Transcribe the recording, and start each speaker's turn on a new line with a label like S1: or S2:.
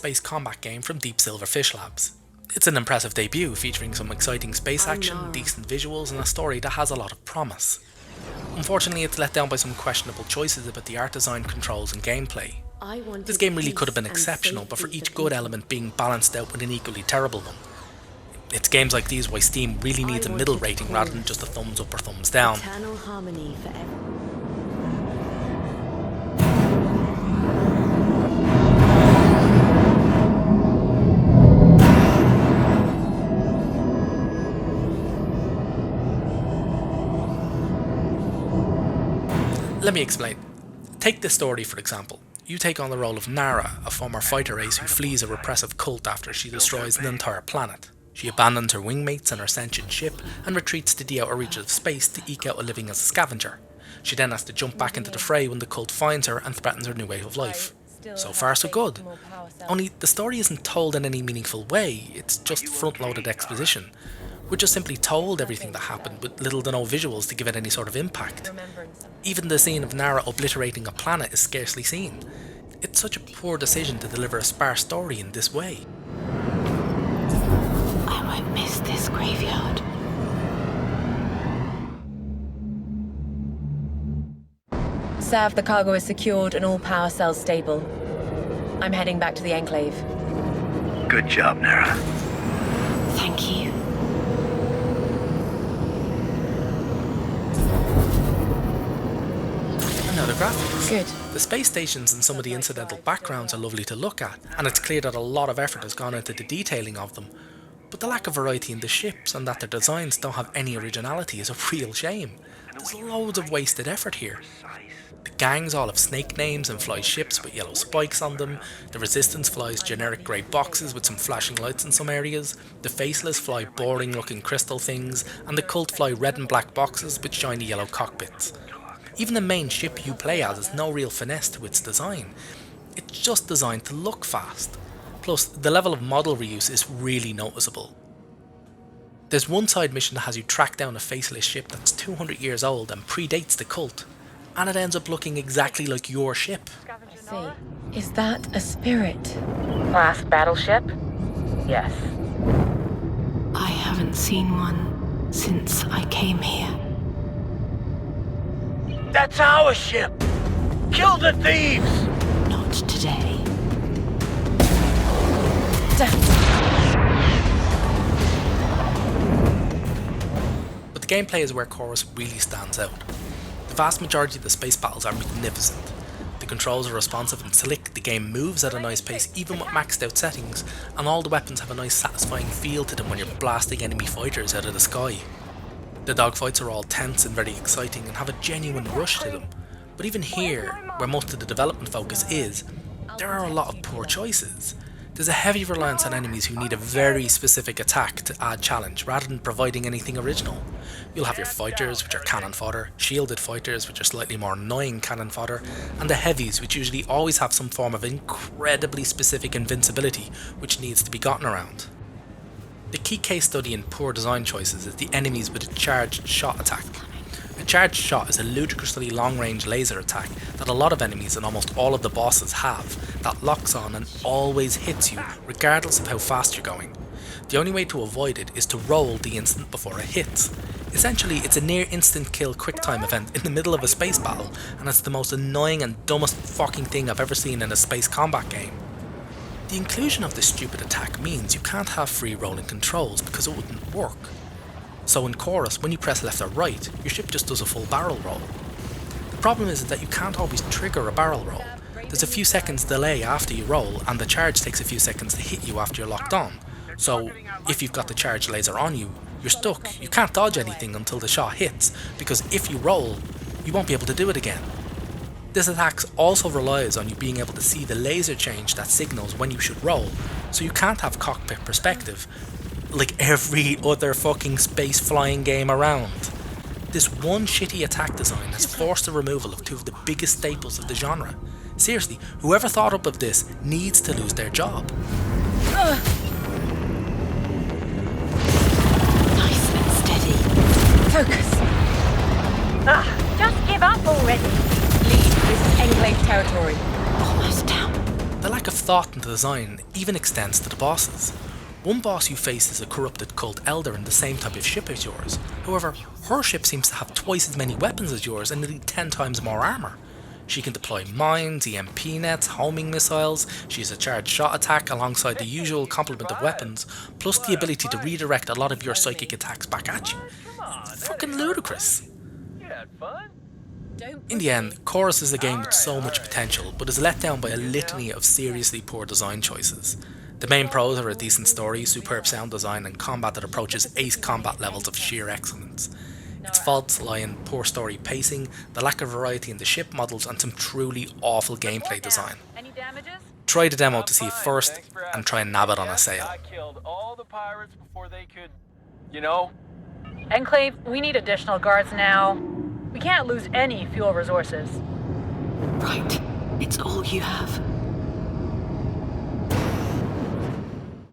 S1: space combat game from Deep Silver Fish Labs. It's an impressive debut featuring some exciting space action, decent visuals and a story that has a lot of promise. Unfortunately, it's let down by some questionable choices about the art design, controls and gameplay. This game really could have been exceptional, but for each good element being balanced out with an equally terrible one. It's games like these why Steam really needs a middle rating rather than just a thumbs up or thumbs down.
S2: Eternal harmony forever.
S1: Let me explain. Take this story for example. You take on the role of Nara, a former fighter ace who flees a repressive cult after she destroys an entire planet. She abandons her wingmates and her sentient ship and retreats to the outer reaches of space to eke out a living as a scavenger. She then has to jump back into the fray when the cult finds her and threatens her new way of life. So far so good. Only the story isn't told in any meaningful way, it's just front-loaded exposition. We're just simply told everything that happened with little to no visuals to give it any sort of impact. Even the scene of Nara obliterating a planet is scarcely seen. It's such a poor decision to deliver a sparse story in this way.
S2: I won't miss this graveyard.
S3: Sav, the cargo is secured and all power cells stable. I'm heading back to the Enclave.
S4: Good job, Nara.
S2: Thank you.
S1: Now the graphics.
S3: Good.
S1: The space stations and some of the incidental backgrounds are lovely to look at, and it's clear that a lot of effort has gone into the detailing of them. But the lack of variety in the ships and that their designs don't have any originality is a real shame. There's loads of wasted effort here. The gangs all have snake names and fly ships with yellow spikes on them, the Resistance flies generic grey boxes with some flashing lights in some areas, the Faceless fly boring looking crystal things, and the Cult fly red and black boxes with shiny yellow cockpits. Even the main ship you play as has no real finesse to its design. It's just designed to look fast. Plus, the level of model reuse is really noticeable. There's one side mission that has you track down a faceless ship that's 200 years old and predates the Cult, and it ends up looking exactly like your ship.
S3: See, is that a spirit?
S5: Class battleship? Yes.
S2: I haven't seen one since I came here.
S4: That's our ship! Kill the thieves!
S2: Not today.
S1: But the gameplay is where Chorus really stands out. The vast majority of the space battles are magnificent. The controls are responsive and slick, the game moves at a nice pace even with maxed out settings, and all the weapons have a nice satisfying feel to them when you're blasting enemy fighters out of the sky. The dogfights are all tense and very exciting and have a genuine rush to them, but even here, where most of the development focus is, there are a lot of poor choices. There's a heavy reliance on enemies who need a very specific attack to add challenge rather than providing anything original. You'll have your fighters, which are cannon fodder, shielded fighters, which are slightly more annoying cannon fodder, and the heavies, which usually always have some form of incredibly specific invincibility which needs to be gotten around. The key case study in poor design choices is the enemies with a charged shot attack. A charged shot is a ludicrously long-range laser attack that a lot of enemies and almost all of the bosses have, that locks on and always hits you regardless of how fast you're going. The only way to avoid it is to roll the instant before it hits. Essentially, it's a near instant kill quicktime event in the middle of a space battle, and it's the most annoying and dumbest fucking thing I've ever seen in a space combat game. The inclusion of this stupid attack means you can't have free rolling controls because it wouldn't work. So in Chorus, when you press left or right, your ship just does a full barrel roll. The problem is that you can't always trigger a barrel roll. There's a few seconds delay after you roll, and the charge takes a few seconds to hit you after you're locked on. So if you've got the charge laser on you, you're stuck. You can't dodge anything until the shot hits, because if you roll, you won't be able to do it again. This attack also relies on you being able to see the laser change that signals when you should roll, so you can't have cockpit perspective, like every other fucking space flying game around. This one shitty attack design has forced the removal of two of the biggest staples of the genre. Seriously, whoever thought up of this needs to lose their job.
S2: Nice and steady.
S3: Focus!
S5: Just give up already.
S3: Lead, this is Enclave territory.
S2: Almost down.
S1: The lack of thought into design even extends to the bosses. One boss you face is a corrupted cult elder in the same type of ship as yours. However, her ship seems to have twice as many weapons as yours and nearly 10 times more armour. She can deploy mines, EMP nets, homing missiles, she has a charged shot attack alongside the usual complement of weapons, plus the ability to redirect a lot of your psychic attacks back at you. It's fucking ludicrous.
S4: You had fun?
S1: In the end, Chorus is a game with so much potential, but is let down by a litany of seriously poor design choices. The main pros are a decent story, superb sound design, and combat that approaches ace combat levels of sheer excellence. Its faults lie in poor story pacing, the lack of variety in the ship models, and some truly awful gameplay design.
S5: Any damages?
S1: Try the demo to see it first, and try and nab it on a sale.
S4: I killed all the pirates before they could, you know.
S5: Enclave, we need additional guards now. We can't lose any fuel resources.
S2: Right. It's all you have.